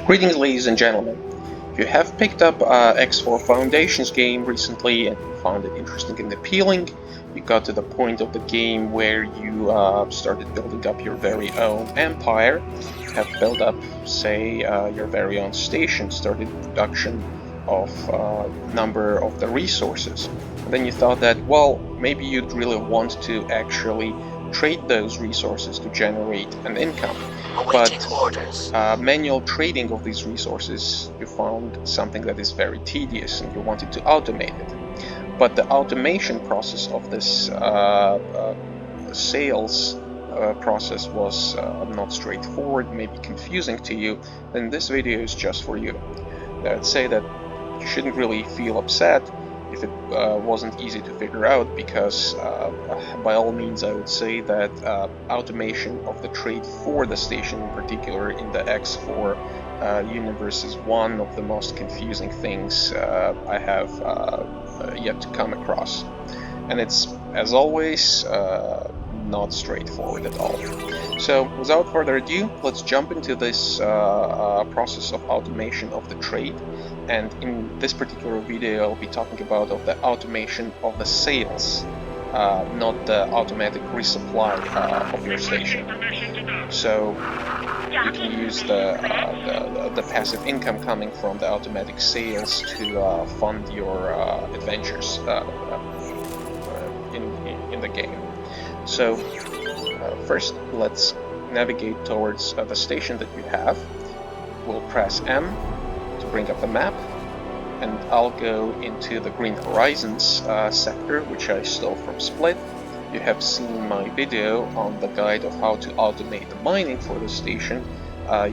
Greetings, ladies and gentlemen. If you have picked up X4 Foundations game recently and you found it interesting and appealing, you got to the point of the game where you started building up your very own empire, have built up, say, your very own station, started production of number of the resources. And then you thought that, well, maybe you'd really want to actually trade those resources to generate an income. But manual trading of these resources, you found something that is very tedious and you wanted to automate it. But the automation process of this sales process was not straightforward, maybe confusing to you, then this video is just for you. I'd say that you shouldn't really feel upset if it wasn't easy to figure out, because by all means I would say that automation of the trade for the station in particular in the X4 universe is one of the most confusing things I have yet to come across. And it's, as always, not straightforward at all. So without further ado, let's jump into this process of automation of the trade. And in this particular video, I'll be talking about the automation of the sales, not the automatic resupply of your station. So you can use the passive income coming from the automatic sales to fund your adventures in the game. So first, let's navigate towards the station that you have. We'll press M to bring up the map, and I'll go into the Green Horizons sector, which I stole from Split. You have seen my video on the guide of how to automate the mining for the station.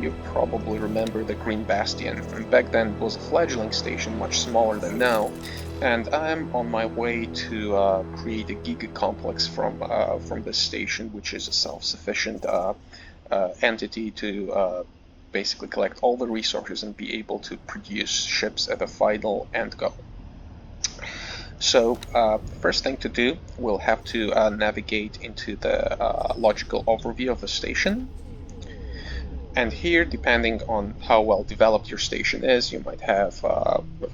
You probably remember the Green Bastion, and back then it was a fledgling station, much smaller than now, and I'm on my way to create a Giga Complex from this station, which is a self-sufficient entity to basically collect all the resources and be able to produce ships at the final end goal. So first thing to do, we'll have to navigate into the logical overview of the station. And here, depending on how well developed your station is, you might have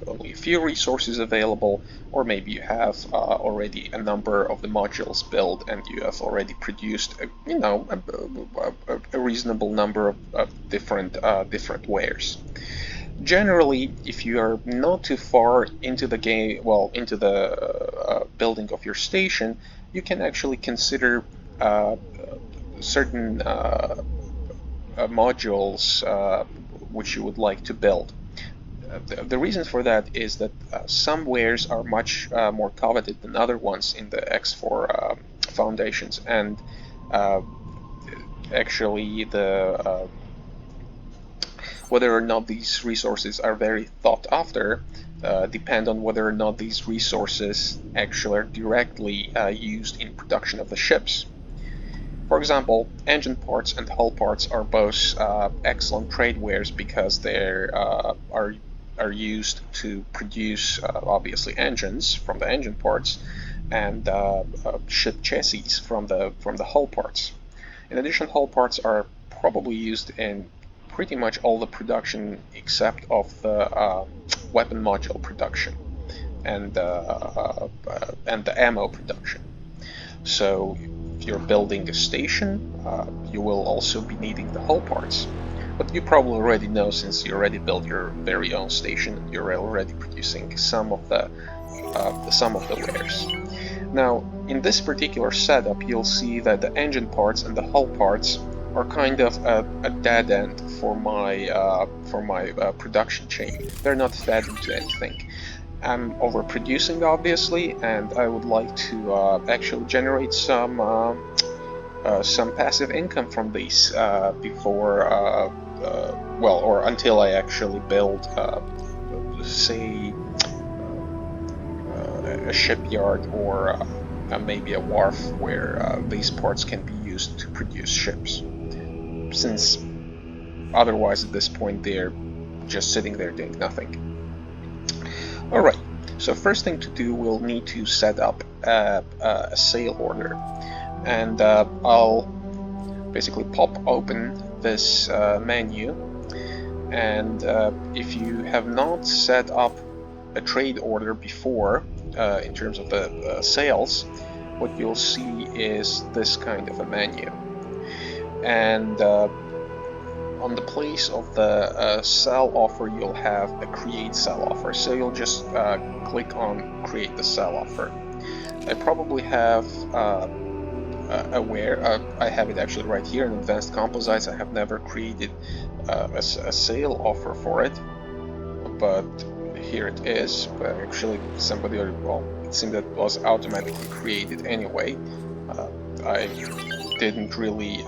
only a few resources available, or maybe you have already a number of the modules built and you have already produced a reasonable number of different wares. Generally, if you are not too far into the game, into the building of your station, you can actually consider certain modules which you would like to build. The reason for that is that some wares are much more coveted than other ones in the X4 Foundations, and actually whether or not these resources are very thought after depend on whether or not these resources actually are directly used in production of the ships. For example, engine parts and hull parts are both excellent trade wares because they are used to produce obviously engines from the engine parts and ship chassis from the hull parts. In addition, hull parts are probably used in pretty much all the production except of the weapon module production and the ammo production. So if you're building a station, you will also be needing the hull parts. But you probably already know, since you already built your very own station, you're already producing some of the wares. Now, in this particular setup, you'll see that the engine parts and the hull parts are kind of a dead end for my production chain. They're not fed into anything. I'm overproducing, obviously, and I would like to actually generate some passive income from these before, or until I actually build, say, a shipyard or maybe a wharf where these parts can be used to produce ships. Since otherwise, at this point, they're just sitting there doing nothing. Alright, so first thing to do, we'll need to set up a sale order, and I'll basically pop open this menu, And if you have not set up a trade order before in terms of the sales, what you'll see is this kind of a menu. And on the place of the sell offer, you'll have a create sell offer. So you'll just click on create the sell offer. I probably have I have it actually right here in advanced composites. I have never created a sale offer for it, but here it is. But actually somebody, well, it seemed that it was automatically created anyway. I didn't really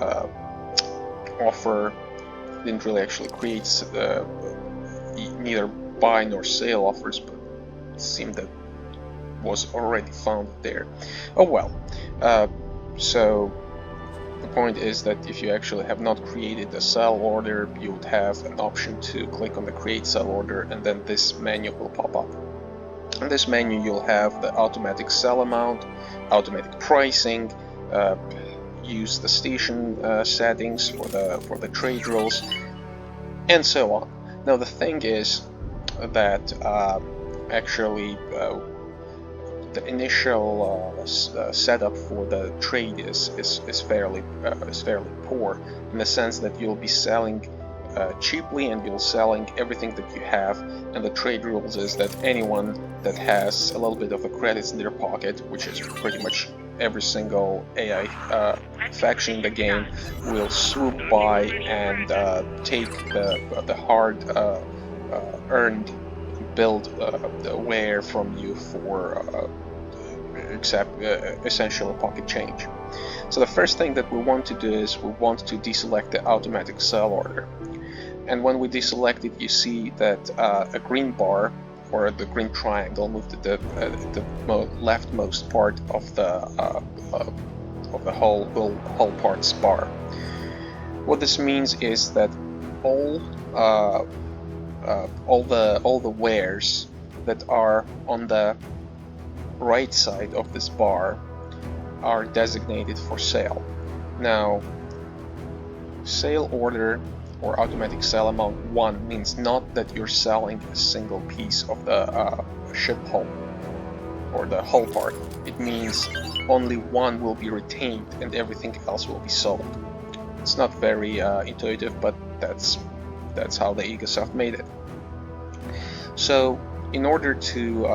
actually create neither buy nor sale offers, but it seemed that was already found there. Oh well. So the point is that if you actually have not created a sell order, you would have an option to click on the create sell order, and then this menu will pop up. In this menu you'll have the automatic sell amount, automatic pricing, use the station settings for the trade rules, and so on. Now the thing is that actually the initial setup for the trade is fairly poor, in the sense that you'll be selling cheaply and you're selling everything that you have, and the trade rules is that anyone that has a little bit of the credits in their pocket, which is pretty much every single AI faction in the game, will swoop by and take the hard earned build the ware from you for essentially pocket change. So the first thing that we want to do is we want to deselect the automatic sell order. And when we deselect it, you see that a green bar or the green triangle moved to the leftmost part of the whole parts bar. What this means is that all the wares that are on the right side of this bar are designated for sale. Now, sale order or automatic sell amount 1 means not that you're selling a single piece of the ship hull or the hull part. It means only one will be retained and everything else will be sold. It's not very intuitive, but that's how the Egosoft made it. So in order to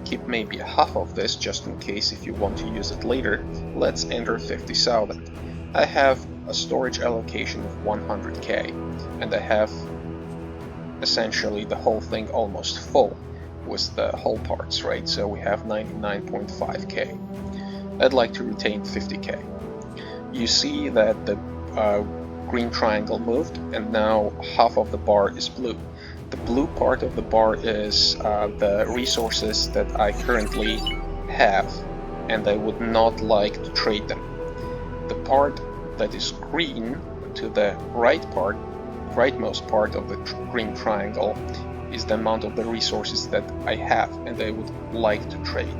keep maybe half of this just in case if you want to use it later, let's enter 50,000. I have a storage allocation of 100k, and I have essentially the whole thing almost full with the whole parts, right? So we have 99.5k. I'd like to retain 50k. You see that the green triangle moved, and now half of the bar is blue. The blue part of the bar is the resources that I currently have, and I would not like to trade them. The part that is green to the rightmost part of the green triangle is the amount of the resources that I have and I would like to trade.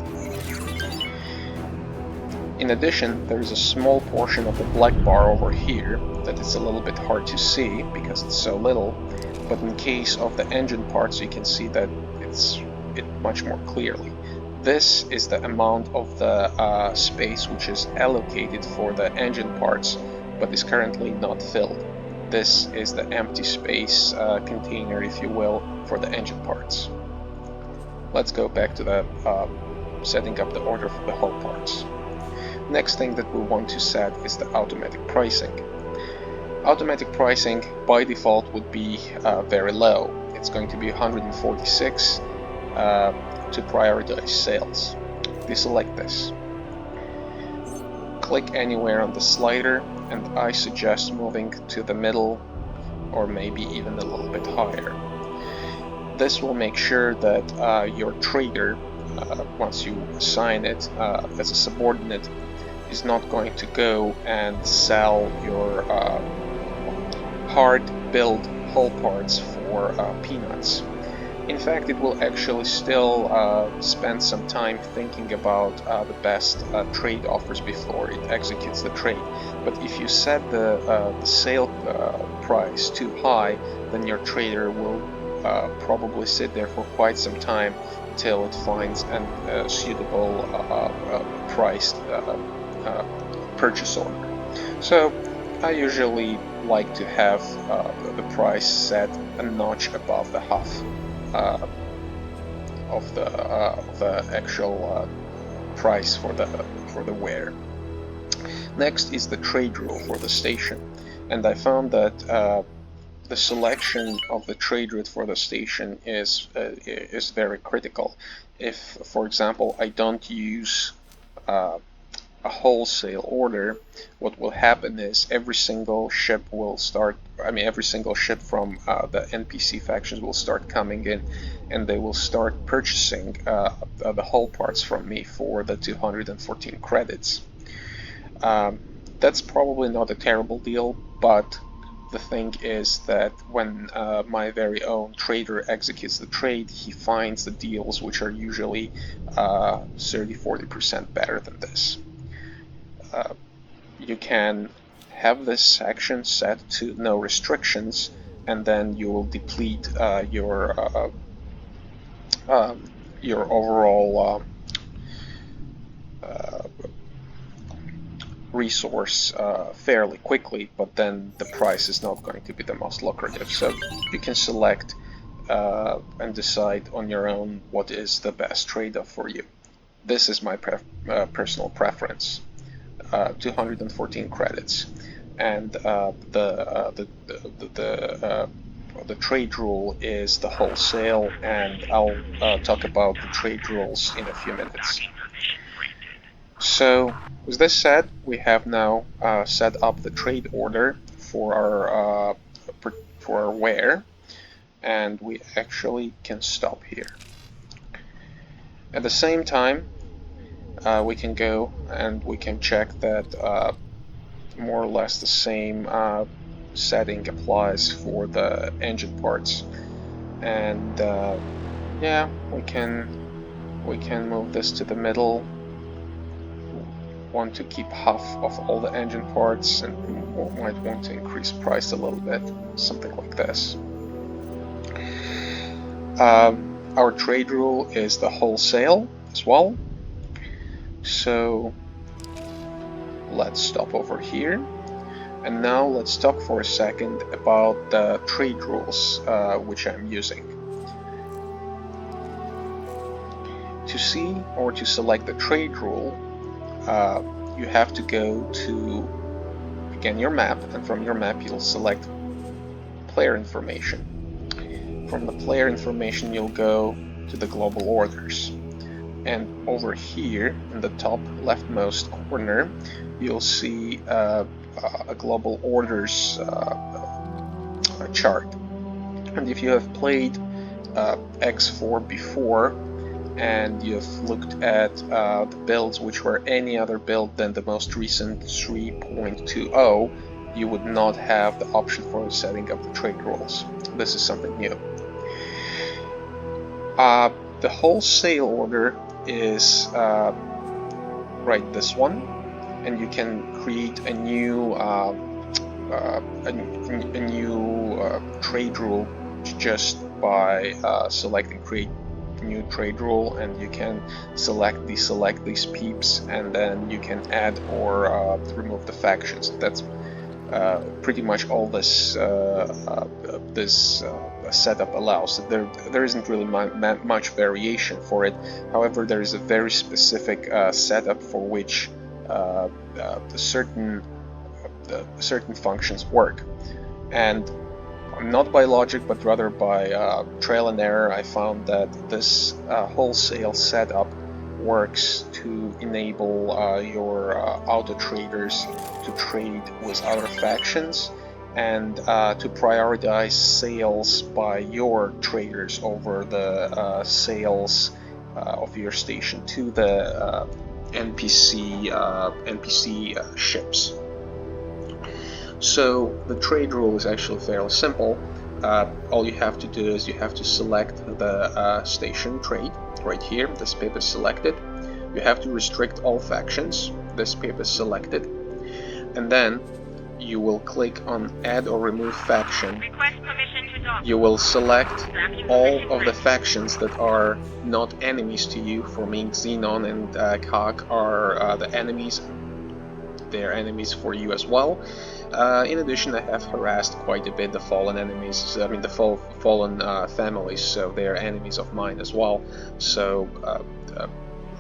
In addition, there is a small portion of the black bar over here that is a little bit hard to see because it's so little, but in case of the engine parts you can see that it's much more clearly. This is the amount of the space which is allocated for the engine parts but is currently not filled. This is the empty space container, if you will, for the engine parts. Let's go back to the setting up the order for the hull parts. Next thing that we want to set is the automatic pricing. Automatic pricing by default would be very low. It's going to be 146 to prioritize sales. Deselect this. Click anywhere on the slider, and I suggest moving to the middle or maybe even a little bit higher. This will make sure that your trader, once you assign it as a subordinate, is not going to go and sell your hard build hull parts for peanuts. In fact, it will actually still spend some time thinking about the best trade offers before it executes the trade. But if you set the sale price too high, then your trader will probably sit there for quite some time till it finds a suitable priced purchase order. So I usually like to have the price set a notch above the half of the actual price for the ware. Next is the trade rule for the station, and I found that the selection of the trade route for the station is very critical. If, for example, I don't use a wholesale order, what will happen is every single ship will start, every single ship from the NPC factions will start coming in, and they will start purchasing the hull parts from me for the 214 credits. That's probably not a terrible deal, but the thing is that when my very own trader executes the trade, he finds the deals which are usually 30-40% better than this. You can have this section set to no restrictions, and then you will deplete your overall resource fairly quickly, but then the price is not going to be the most lucrative. So you can select and decide on your own what is the best trade-off for you. This is my personal preference. 214 credits, and the trade rule is the wholesale, and I'll talk about the trade rules in a few minutes. So with this said, we have now set up the trade order for our ware, and we actually can stop here. At the same time, we can go and we can check that more or less the same setting applies for the engine parts, and yeah, we can move this to the middle. Want to keep half of all the engine parts, and might want to increase price a little bit, something like this. Our trade rule is the wholesale as well, so let's stop over here, and now let's talk for a second about the trade rules which I'm using. To see or to select the trade rule, you have to go to, again, your map, and from your map you'll select player information. From the player information you'll go to the global orders, and over here in the top leftmost corner you'll see a global orders chart, and if you have played X4 before and you've looked at the builds which were any other build than the most recent 3.20, you would not have the option for setting up the trade rules. This is something new. The wholesale order is right, this one, and you can create a new trade rule just by selecting create new trade rule, and you can deselect these peeps, and then you can add or remove the factions. That's pretty much all this setup allows. There isn't really much variation for it. However, there is a very specific setup for which certain functions work, and not by logic but rather by trial and error, I found that this wholesale setup works to enable your auto traders to trade with other factions, and to prioritize sales by your traders over the sales of your station to the NPC ships. So the trade rule is actually fairly simple. all you have to do is you have to select the station trade right here. This pip is selected. You have to restrict all factions. This pip is selected. And then you will click on add or remove faction. Request permission to dock. You will select all of the factions that are not enemies to you. For me, Xenon and Kak are the enemies. They're enemies for you as well. In addition, I have harassed quite a bit the fallen enemies, I mean the fallen families, so they're enemies of mine as well. So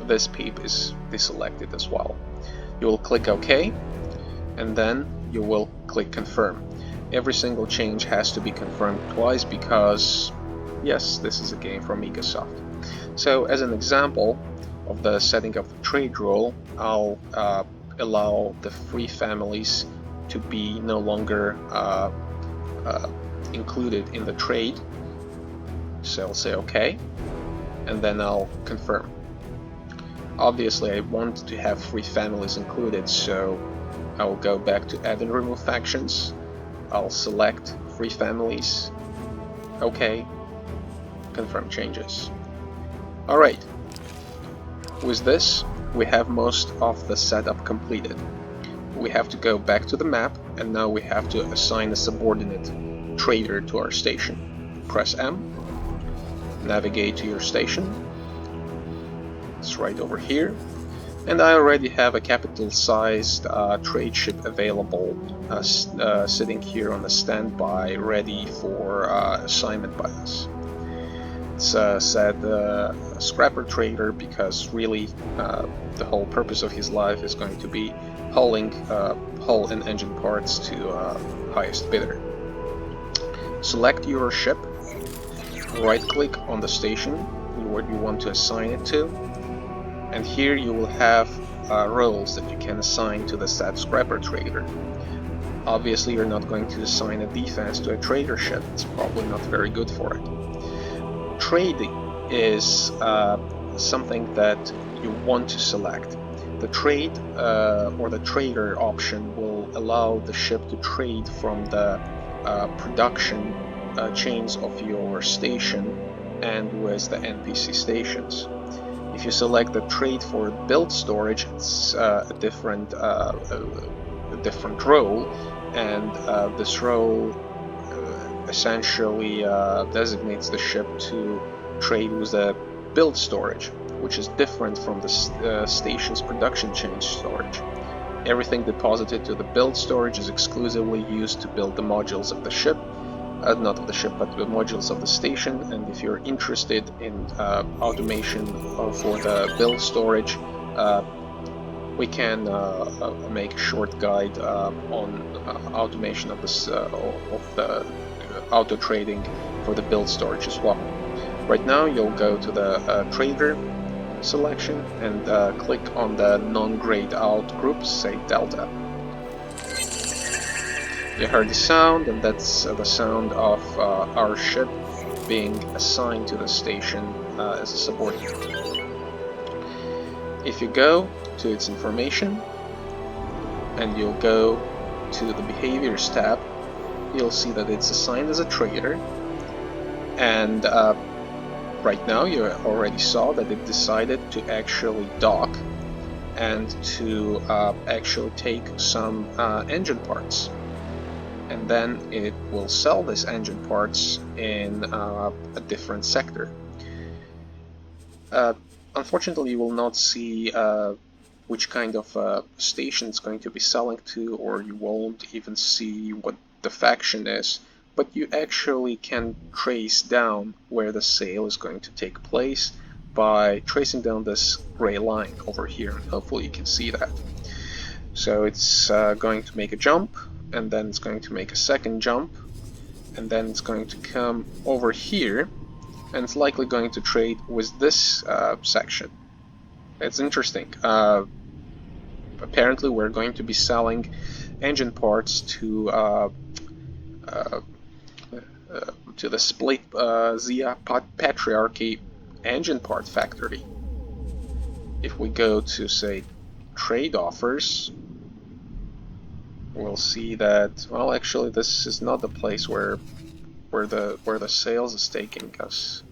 this peep is deselected as well. You will click OK, and then you will click confirm. Every single change has to be confirmed twice because, yes, this is a game from Microsoft. So as an example of the setting of the trade rule, I'll allow the free families to be no longer included in the trade. So I'll say OK, and then I'll confirm. Obviously I want to have free families included, so I'll go back to add and remove factions. I'll select free families, OK, confirm changes. Alright, with this we have most of the setup completed. We have to go back to the map, and now we have to assign a subordinate trader to our station. Press M, navigate to your station. It's right over here. And I already have a capital-sized trade ship available, sitting here on a standby, ready for assignment by us. It's said scrapper trader because really the whole purpose of his life is going to be hauling hull and engine parts to highest bidder. Select your ship, right-click on the station what you want to assign it to, and here you will have roles that you can assign to the said scrapper trader. Obviously you're not going to assign a defense to a trader ship, it's probably not very good for it. Trading is something that you want to select. The trade or the trader option will allow the ship to trade from the production chains of your station and with the NPC stations. If you select the trade for build storage, it's a different role, and this role essentially designates the ship to trade with the build storage, which is different from the station's production chain storage. Everything deposited to the build storage is exclusively used to build the modules of the ship, not of the ship, but the modules of the station. And if you're interested in automation for the build storage, we can make a short guide on automation of this of the auto trading for the build storage as well. Right now you'll go to the trader selection and click on the non-grayed out group, say Delta. You heard the sound, and that's the sound of our ship being assigned to the station as a subordinate. If you go to its information and you'll go to the behaviors tab, you'll see that it's assigned as a trader, and right now you already saw that it decided to actually dock and to actually take some engine parts, and then it will sell these engine parts in a different sector. Unfortunately, you will not see which kind of station it's going to be selling to, or you won't even see what the faction is, but you actually can trace down where the sale is going to take place by tracing down this gray line over here, and hopefully you can see that. So it's going to make a jump, and then it's going to make a second jump, and then it's going to come over here, and it's likely going to trade with this section. It's interesting. Apparently we're going to be selling engine parts to the Split Zia Patriarchy engine part factory. If we go to, say, trade offers, we'll see that, well, actually this is not the place where where the sales is taking us.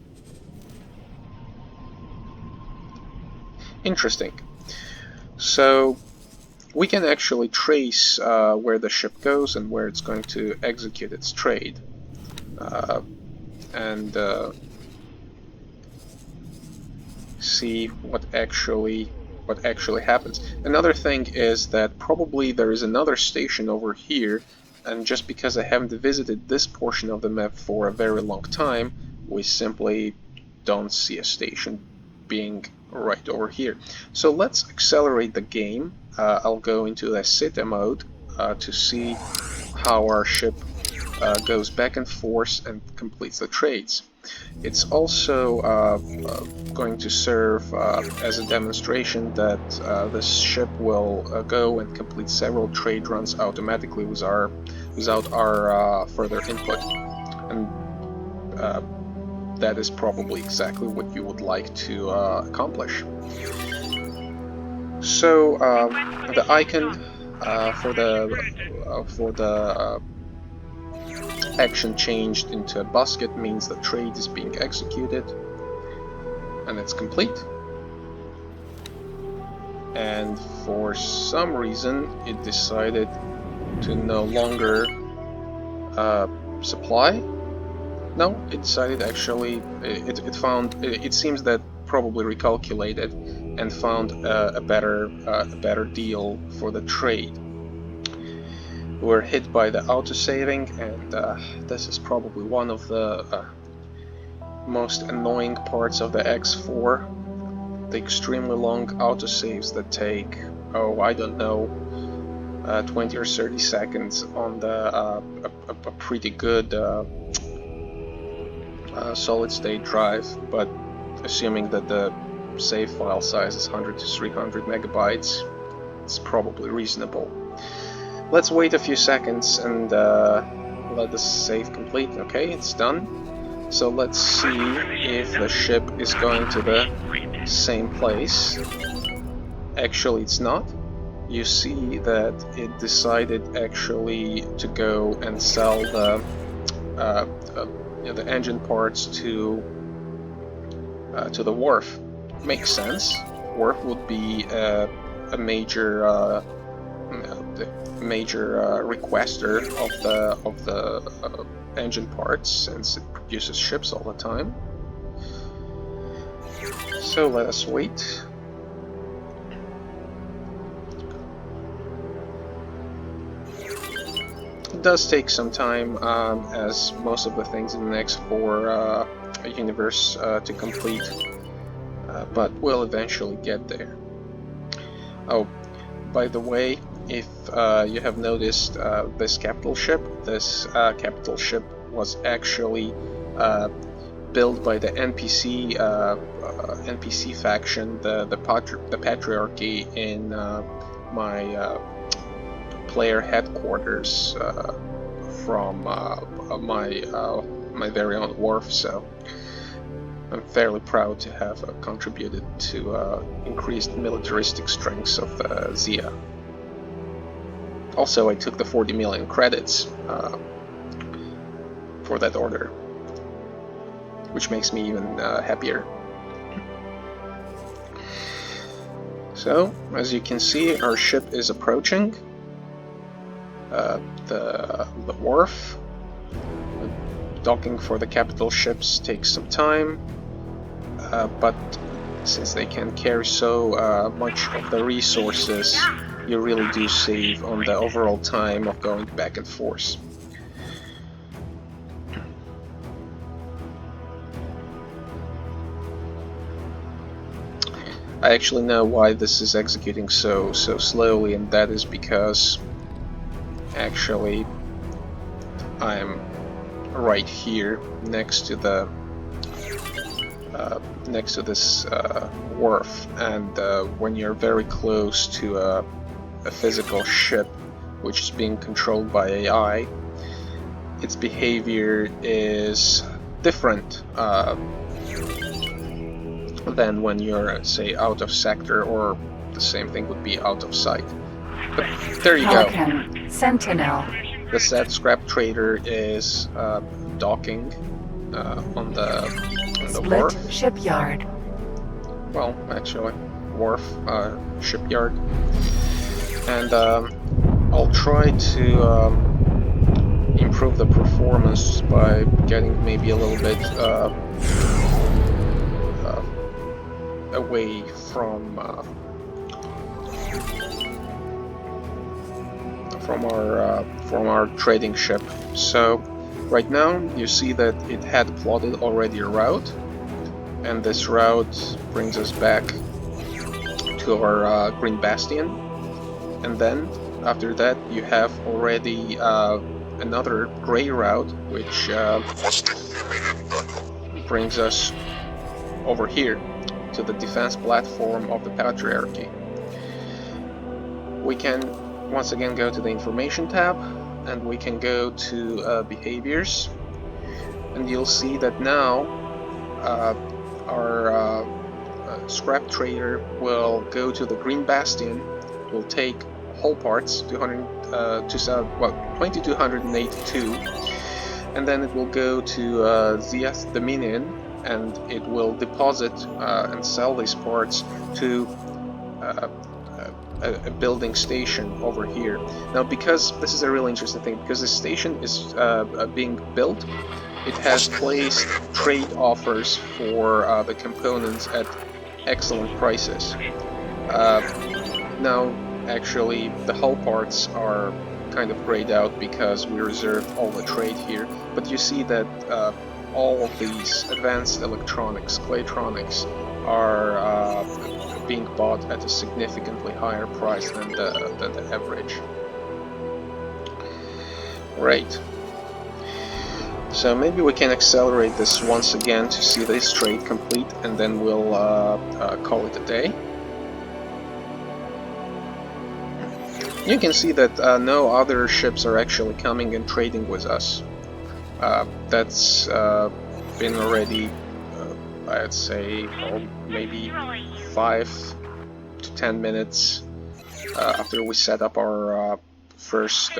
Interesting. So we can actually trace where the ship goes and where it's going to execute its trade, and see what actually happens. Another thing is that probably there is another station over here, and just because I haven't visited this portion of the map for a very long time, we simply don't see a station being right over here. So let's accelerate the game. I'll go into the Sita mode to see how our ship goes back and forth and completes the trades. It's also going to serve as a demonstration that this ship will go and complete several trade runs automatically without our further input, and that is probably exactly what you would like to accomplish. So the icon for the action changed into a basket means the trade is being executed and it's complete. And for some reason it decided to no longer supply. No, it decided actually, it seems that probably recalculated and found a better deal for the trade. We're hit by the autosaving, and this is probably one of the most annoying parts of the X4. The extremely long autosaves that take, oh, I don't know, 20 or 30 seconds on the a pretty good solid state drive, but assuming that the save file size is 100 to 300 megabytes, it's probably reasonable. Let's wait a few seconds and let the save complete. Okay, it's done. So let's see if the ship is going to the same place. Actually, it's not. You see that it decided actually to go and sell the engine parts to the wharf. Makes sense. Wharf would be a major requester of the engine parts, since it produces ships all the time. So let us wait. It does take some time, as most of the things in the X4 universe to complete, but we'll eventually get there. Oh, by the way, if you have noticed this capital ship was actually built by the NPC faction, the patriarchy in my player headquarters from my very own wharf. So I'm fairly proud to have contributed to increased militaristic strengths of the Zia. Also, I took the 40 million credits for that order, which makes me even happier. So, as you can see, our ship is approaching the wharf. Docking for the capital ships takes some time, but since they can carry so much of the resources, you really do save on the overall time of going back and forth. I actually know why this is executing so slowly, and that is because actually I'm right here next to the this wharf, and when you're very close to a physical ship which is being controlled by AI, its behavior is different than when you're, say, out of sector, or the same thing would be out of sight. But there you go. Sentinel. The said scrap trader is docking on the wharf. Split shipyard. Well, actually, wharf, shipyard. And I'll try to improve the performance by getting maybe a little bit away from our trading ship. So right now you see that it had plotted already a route, and this route brings us back to our Green Bastion, and then after that you have already another gray route which brings us over here to the defense platform of the Patriarchy. We can once again go to the Information tab, and we can go to Behaviors, and you'll see that now our scrap trader will go to the Green Bastion, will take hull parts, 2282, and then it will go to Ziath Dominion, and it will deposit and sell these parts to a building station over here. Now, because this is a really interesting thing, because the station is being built, it has placed trade offers for the components at excellent prices. Now, actually, the hull parts are kind of grayed out because we reserved all the trade here, but you see that all of these advanced electronics, Claytronics, are being bought at a significantly higher price than the average. Right. So maybe we can accelerate this once again to see this trade complete, and then we'll call it a day. You can see that no other ships are actually coming and trading with us. That's been already, I'd say, maybe 5 to 10 minutes after we set up our first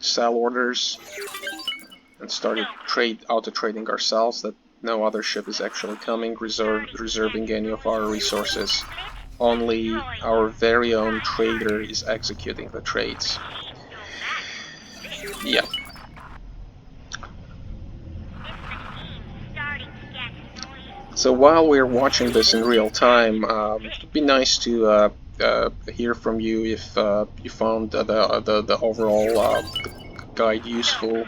sell orders and started auto-trading ourselves, that no other ship is actually coming, reserving any of our resources. Only our very own trader is executing the trades. Yeah. So while we're watching this in real time, it'd be nice to hear from you if you found the overall guide useful,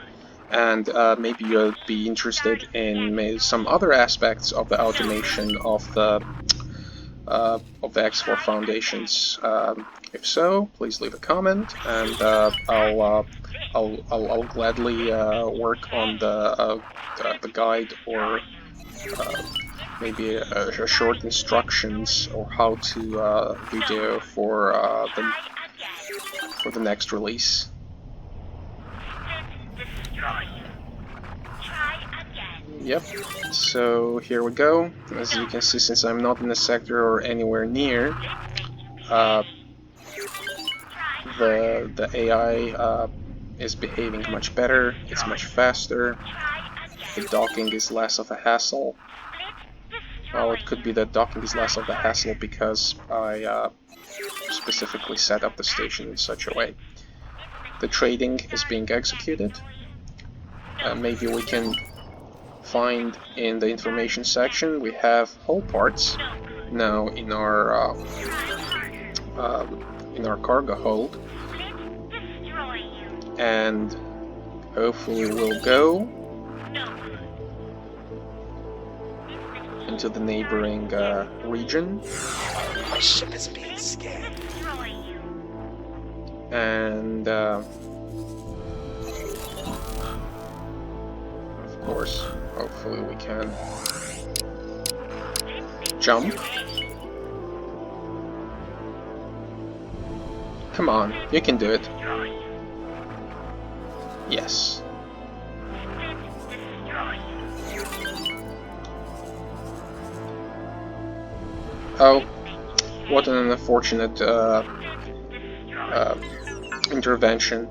and maybe you'd be interested in maybe some other aspects of the automation of the X4 Foundations. If so, please leave a comment, and I'll gladly work on the guide, or maybe a short instructions or how to video for the next release. Yep, so here we go. As you can see, since I'm not in the sector or anywhere near, the AI is behaving much better, it's much faster, the docking is less of a hassle. Well, it could be that docking is less of a hassle because I specifically set up the station in such a way. The trading is being executed. Maybe we can find in the information section, we have hull parts now in our cargo hold, and hopefully we'll go into the neighboring region. My ship is being scanned. And of course, hopefully we can jump. Come on, you can do it. Yes. Oh, what an unfortunate intervention.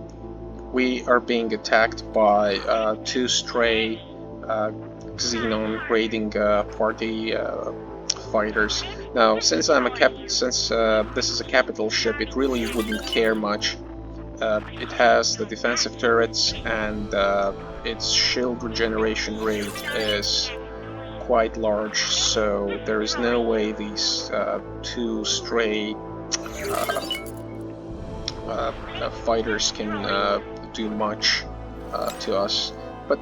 We are being attacked by two stray Xenon raiding party fighters. Now, since this is a capital ship, it really wouldn't care much. It has the defensive turrets, and its shield regeneration rate is quite large, so there is no way these two stray fighters can do much to us. But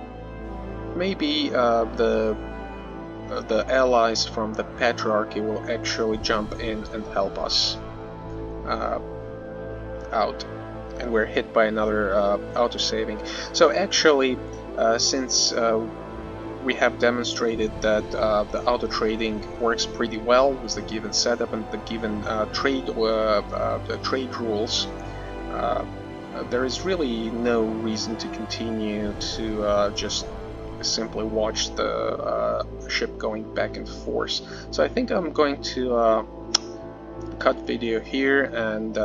maybe the allies from the Patriarchy will actually jump in and help us out. And we're hit by another auto-saving. So actually, since we have demonstrated that the auto-trading works pretty well with the given setup and the given trade rules, there is really no reason to continue to just simply watch the ship going back and forth. So I think I'm going to cut video here and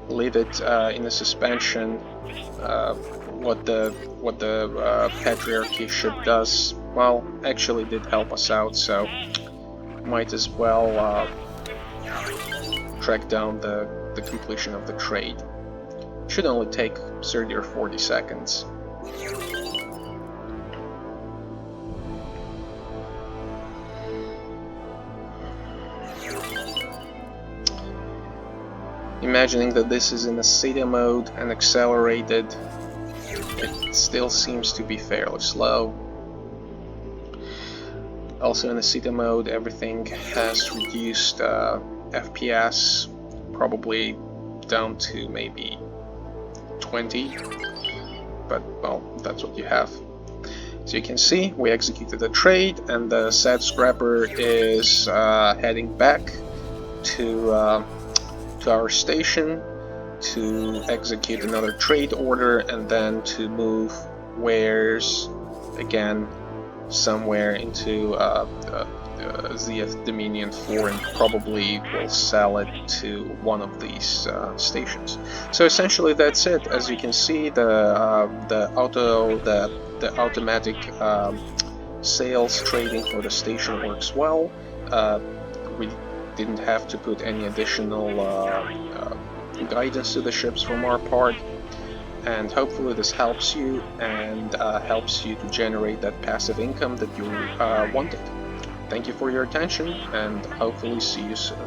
leave it in a suspension. What the Patriarchy ship does, well, actually did help us out, so might as well track down the completion of the trade. Should only take 30 or 40 seconds. Imagining that this is in a Theta mode and accelerated, it still seems to be fairly slow. Also in a Theta mode, everything has reduced FPS, probably down to maybe 20, but well, that's what you have. So you can see, we executed a trade, and the sad scrapper is heading back to our station to execute another trade order, and then to move wares again somewhere into ZF Dominion 4, and probably will sell it to one of these stations. So essentially that's it. As you can see, the automatic sales trading for the station works well. We didn't have to put any additional guidance to the ships from our part, and hopefully this helps you and helps you to generate that passive income that you wanted. Thank you for your attention, and hopefully see you soon.